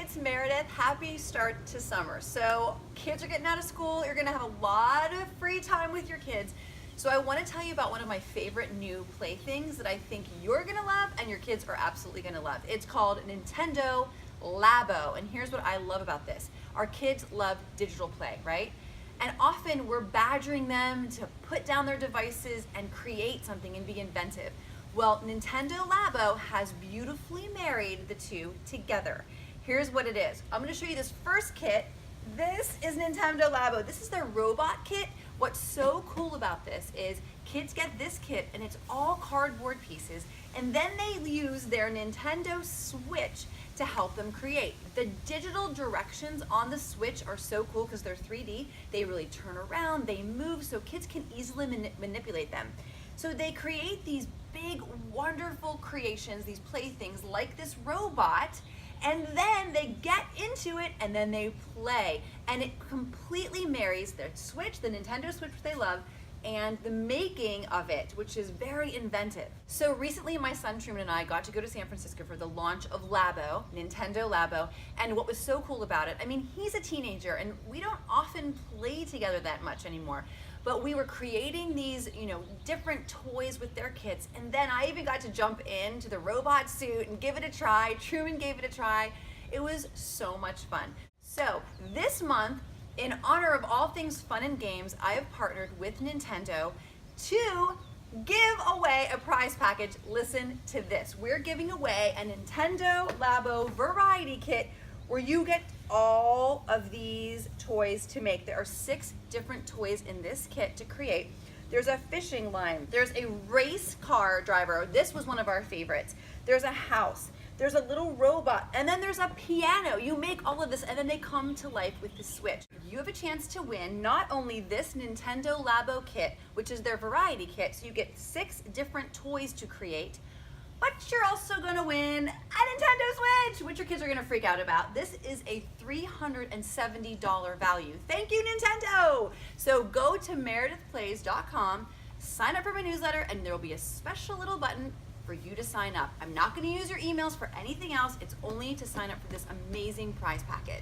it's Meredith. Happy start to summer. So kids are getting out of school. You're gonna have a lot of free time with your kids. So I wanna tell you about one of my favorite new playthings that I think you're gonna love and your kids are absolutely gonna love. It's called Nintendo Labo. And here's what I love about this. Our kids love digital play, right? And often we're badgering them to put down their devices and create something and be inventive. Well, Nintendo Labo has beautifully married the two together. Here's what it is. I'm gonna show you this first kit. This is Nintendo Labo. This is their robot kit. What's so cool about this is kids get this kit and it's all cardboard pieces, and then they use their Nintendo Switch to help them create. The digital directions on the Switch are so cool because they're 3D. They really turn around, they move, so kids can easily manipulate them. So they create these big, wonderful creations, these playthings like this robot, and then they get into it and then they play. And it completely marries their Switch, the Nintendo Switch, which they love, and the making of it, which is very inventive. So recently my son Truman and I got to go to San Francisco for the launch of Labo, Nintendo Labo, and what was so cool about it, I mean, he's a teenager and we don't often play together that much anymore, but we were creating these, different toys with their kits, and then I even got to jump into the robot suit and give it a try. Truman gave it a try. It was so much fun. So this month, in honor of all things fun and games, I have partnered with Nintendo to give away a prize package. Listen to this. We're giving away a Nintendo Labo variety kit where you get all of these toys to make. There are 6 different toys in this kit to create. There's a fishing line. There's a race car driver. This was one of our favorites. There's a house. There's a little robot, and then there's a piano. You make all of this, and then they come to life with the Switch. You have a chance to win not only this Nintendo Labo kit, which is their variety kit, so you get 6 different toys to create, but you're also gonna win a Nintendo Switch, which your kids are gonna freak out about. This is a $370 value. Thank you, Nintendo! So go to meredithplays.com, sign up for my newsletter, and there will be a special little button for you to sign up. I'm not gonna use your emails for anything else. It's only to sign up for this amazing prize package.